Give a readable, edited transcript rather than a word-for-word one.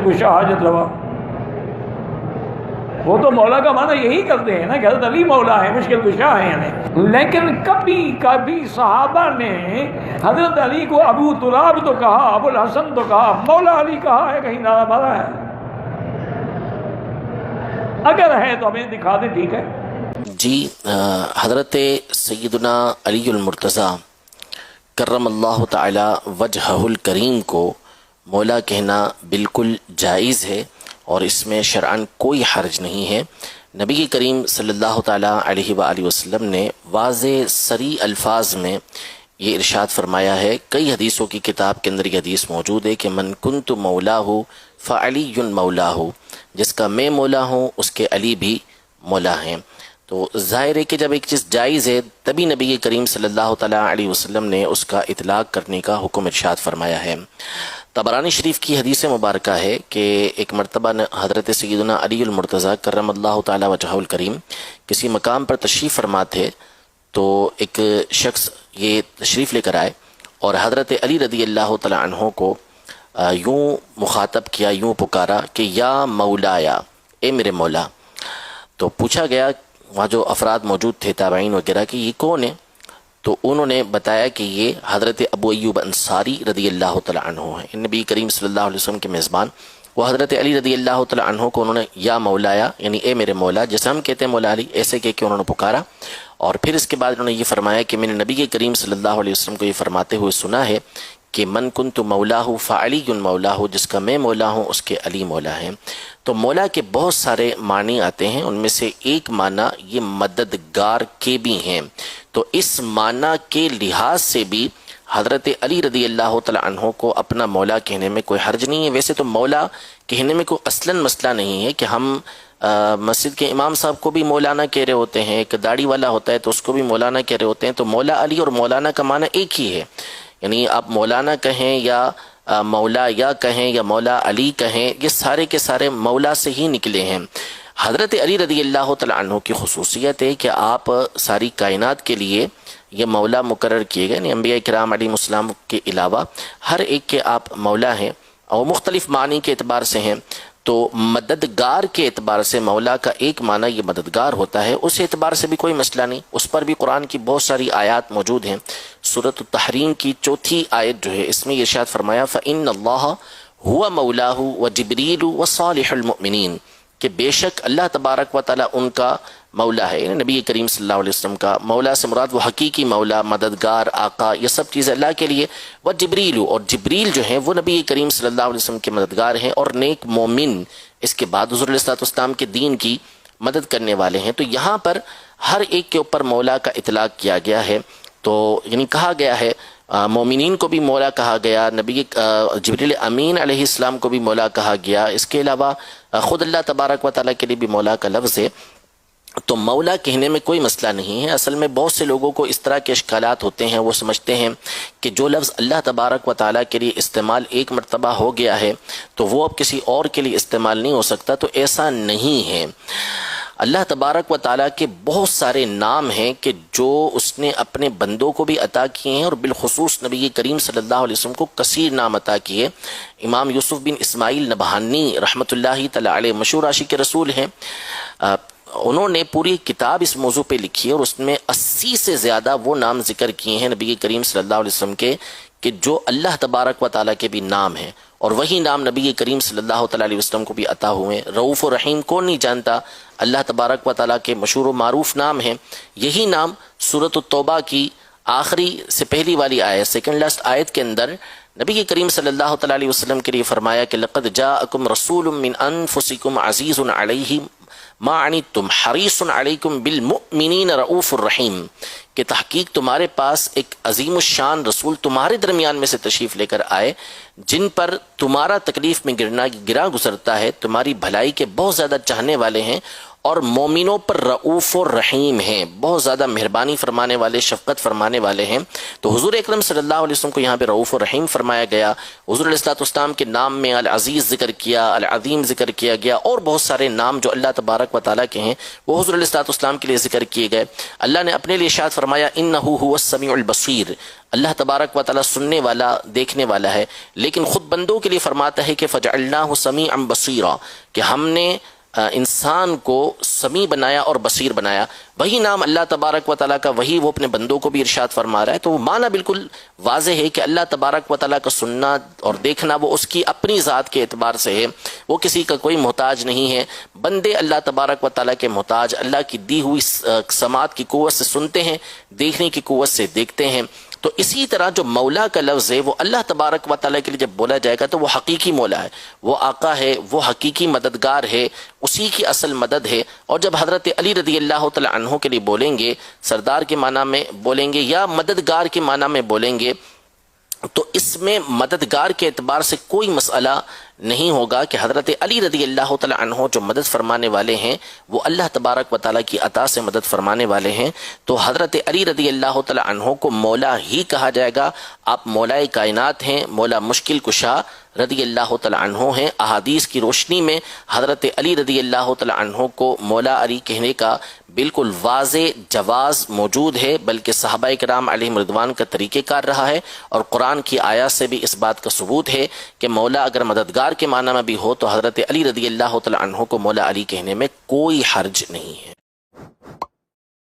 مشکل کشا حاجت روا. وہ تو مولا کا معنی یہی کرتے ہیں نا کہ حضرت علی مولا ہے، مشکل کشا ہے یعنی. لیکن کبھی صحابہ نے حضرت علی کو ابو تراب تو کہا، ابو الحسن تو کہا، مولا علی کہا ہے؟ کہیں نعرہ مارا ہے؟ اگر ہے تو ہمیں دکھا دیں، ٹھیک ہے. جی، حضرت سیدنا علی المرتضیٰ کرم اللہ تعالی وجہہ الکریم کو مولا کہنا بالکل جائز ہے، اور اس میں شرعاً کوئی حرج نہیں ہے. نبی کریم صلی اللہ تعالیٰ علیہ وآلہ وسلم نے واضح صریح الفاظ میں یہ ارشاد فرمایا ہے. کئی حدیثوں کی کتاب کے اندر یہ حدیث موجود ہے کہ من کنت مولاہ فعلی مولاہ، جس کا میں مولا ہوں اس کے علی بھی مولا ہیں. تو ظاہر ہے کہ جب ایک چیز جائز ہے تبھی نبی کریم صلی اللہ تعالیٰ علیہ وسلم نے اس کا اطلاق کرنے کا حکم ارشاد فرمایا ہے. طبرانی شریف کی حدیث مبارکہ ہے کہ ایک مرتبہ حضرت سیدنا علی المرتضیٰ کرم اللہ تعالیٰ وجہہ الکریم کسی مقام پر تشریف فرما تھے، تو ایک شخص یہ تشریف لے کر آئے اور حضرت علی رضی اللہ تعالیٰ عنہ کو یوں مخاطب کیا، یوں پکارا کہ یا مولایا، اے میرے مولا. تو پوچھا گیا وہاں جو افراد موجود تھے تابعین وغیرہ کہ یہ کون ہے؟ تو انہوں نے بتایا کہ یہ حضرت ابو ایوب انصاری رضی اللہ تعالیٰ عنہ ہیں. نبی کریم صلی اللہ علیہ وسلم کے میزبان وہ حضرت علی رضی اللہ تعالیٰ عنہ کو انہوں نے یا مولایا یعنی اے میرے مولا، جیسے ہم کہتے ہیں مولا علی، ایسے کہہ کے انہوں نے پکارا. اور پھر اس کے بعد انہوں نے یہ فرمایا کہ میں نے نبی کریم صلی اللہ علیہ وسلم کو یہ فرماتے ہوئے سنا ہے کہ من کنت مولاہ فعلی مولاہ، جس کا میں مولا ہوں اس کے علی مولا ہیں. تو مولا کے بہت سارے معنی آتے ہیں، ان میں سے ایک معنی یہ مددگار کے بھی ہیں. تو اس معنی کے لحاظ سے بھی حضرت علی رضی اللہ تعالیٰ عنہ کو اپنا مولا کہنے میں کوئی حرج نہیں ہے. ویسے تو مولا کہنے میں کوئی اصلاً مسئلہ نہیں ہے کہ ہم مسجد کے امام صاحب کو بھی مولانا کہہ رہے ہوتے ہیں، ایک داڑھی والا ہوتا ہے تو اس کو بھی مولانا کہہ رہے ہوتے ہیں. تو مولا علی اور مولانا کا معنی ایک ہی ہے، یعنی آپ مولانا کہیں یا مولا یا کہیں یا مولا علی کہیں، یہ سارے کے سارے مولا سے ہی نکلے ہیں. حضرت علی رضی اللہ تعالیٰ عنہ کی خصوصیت ہے کہ آپ ساری کائنات کے لیے یہ مولا مقرر کیے گئے، یعنی انبیاء کرام علیہ السلام کے علاوہ ہر ایک کے آپ مولا ہیں، اور مختلف معنی کے اعتبار سے ہیں. تو مددگار کے اعتبار سے مولا کا ایک معنی یہ مددگار ہوتا ہے، اس اعتبار سے بھی کوئی مسئلہ نہیں. اس پر بھی قرآن کی بہت ساری آیات موجود ہیں. سورۃ التحریم کی 4 آیت جو ہے اس میں یہ ارشاد فرمایا فَإِنَّ اللَّهَ هُوَ مَوْلَاهُ وَجِبْرِيلُ وَصَالِحُ الْمُؤْمِنِينَ، کہ بے شک اللہ تبارک و تعالیٰ ان کا مولا ہے. یعنی نبی کریم صلی اللہ علیہ وسلم کا مولا سے مراد وہ حقیقی مولا، مددگار، آقا، یہ سب چیزیں اللہ کے لیے. وہ جبریل، اور جبریل جو ہیں وہ نبی کریم صلی اللہ علیہ وسلم کے مددگار ہیں، اور نیک مومن اس کے بعد حضور علیہ السلام کے دین کی مدد کرنے والے ہیں. تو یہاں پر ہر ایک کے اوپر مولا کا اطلاق کیا گیا ہے. تو یعنی کہا گیا ہے مومنین کو بھی مولا کہا گیا، نبی جبریل امین علیہ السلام کو بھی مولا کہا گیا، اس کے علاوہ خود اللہ تبارک و تعالیٰ کے لیے بھی مولا کا لفظ ہے. تو مولا کہنے میں کوئی مسئلہ نہیں ہے. اصل میں بہت سے لوگوں کو اس طرح کے اشکالات ہوتے ہیں، وہ سمجھتے ہیں کہ جو لفظ اللہ تبارک و تعالیٰ کے لیے استعمال ایک مرتبہ ہو گیا ہے تو وہ اب کسی اور کے لیے استعمال نہیں ہو سکتا. تو ایسا نہیں ہے. اللہ تبارک و تعالیٰ کے بہت سارے نام ہیں کہ جو اس نے اپنے بندوں کو بھی عطا کیے ہیں، اور بالخصوص نبی کریم صلی اللہ علیہ وسلم کو کثیر نام عطا کیے. امام یوسف بن اسماعیل نبہانی رحمۃ اللہ تعالی علیہ مشہور عاشق رسول ہیں، انہوں نے پوری کتاب اس موضوع پہ لکھی ہے، اور اس میں 80 سے زیادہ وہ نام ذکر کیے ہیں نبی کریم صلی اللہ علیہ وسلم کے کہ جو اللہ تبارک و تعالیٰ کے بھی نام ہیں، اور وہی نام نبی کریم صلی اللہ تعالیٰ علیہ وسلم کو بھی عطا ہوئے ہیں. رؤوف و رحیم کون نہیں جانتا؟ اللہ تبارک و تعالیٰ کے مشہور و معروف نام ہیں. یہی نام سورۃ التوبہ کی آخری سے پہلی والی آیت، سیکنڈ لاسٹ آیت کے اندر نبی کریم صلی اللہ تعالیٰ علیہ وسلم کے لیے فرمایا کہ لقد جاءکم رسول من انفسکم عزیز علیہ ما عنتم حریص علیکم بالمؤمنین رؤوف الرحیم، کہ تحقیق تمہارے پاس ایک عظیم الشان رسول تمہارے درمیان میں سے تشریف لے کر آئے جن پر تمہارا تکلیف میں گرا گزرتا ہے، تمہاری بھلائی کے بہت زیادہ چاہنے والے ہیں، اور مومنوں پر رؤوف و رحیم ہیں، بہت زیادہ مہربانی فرمانے والے، شفقت فرمانے والے ہیں۔ تو حضور اکرم صلی اللہ علیہ وسلم کو یہاں پہ رؤوف و رحیم فرمایا گیا۔ حضور علیہ السلام کے نام میں العزیز ذکر کیا، العظیم ذکر کیا گیا، اور بہت سارے نام جو اللہ تبارک و تعالیٰ کے ہیں وہ حضور علیہ السلام کے لیے ذکر کیے گئے۔ اللہ نے اپنے لیے ارشاد فرمایا انہ هو السمیع البصیر، اللہ تبارک و تعالیٰ سننے والا، دیکھنے والا ہے، لیکن خود بندوں کے لیے فرماتا ہے کہ فجعلناہ سمیعا بصیرا، کہ ہم نے انسان کو سمیع بنایا اور بصیر بنایا۔ وہی نام اللہ تبارک و تعالیٰ کا وہی وہ اپنے بندوں کو بھی ارشاد فرما رہا ہے۔ تو وہ معنی بالکل واضح ہے کہ اللہ تبارک و تعالیٰ کا سننا اور دیکھنا وہ اس کی اپنی ذات کے اعتبار سے ہے، وہ کسی کا کوئی محتاج نہیں ہے۔ بندے اللہ تبارک و تعالیٰ کے محتاج، اللہ کی دی ہوئی سماعت کی قوت سے سنتے ہیں، دیکھنے کی قوت سے دیکھتے ہیں۔ تو اسی طرح جو مولا کا لفظ ہے وہ اللہ تبارک و تعالیٰ کے لیے جب بولا جائے گا تو وہ حقیقی مولا ہے، وہ آقا ہے، وہ حقیقی مددگار ہے، اسی کی اصل مدد ہے۔ اور جب حضرت علی رضی اللہ تعالی عنہ کے لیے بولیں گے، سردار کے معنی میں بولیں گے یا مددگار کے معنی میں بولیں گے، تو اس میں مددگار کے اعتبار سے کوئی مسئلہ نہیں ہوگا کہ حضرت علی رضی اللہ تعالی عنہ جو مدد فرمانے والے ہیں وہ اللہ تبارک و تعالیٰ کی عطا سے مدد فرمانے والے ہیں۔ تو حضرت علی رضی اللہ تعالی عنہ کو مولا ہی کہا جائے گا۔ آپ مولائے کائنات ہیں، مولا مشکل کشا رضی اللہ تعالی عنہ ہیں۔ احادیث کی روشنی میں حضرت علی رضی اللہ تعالی عنہ کو مولا علی کہنے کا بالکل واضح جواز موجود ہے، بلکہ صحابہ کرام علیہم رضوان کا طریقہ کار رہا ہے، اور قرآن کی آیات سے بھی اس بات کا ثبوت ہے کہ مولا اگر مددگار کے معنی میں بھی ہو تو حضرت علی رضی اللہ تعالی عنہ کو مولا علی کہنے میں کوئی حرج نہیں ہے۔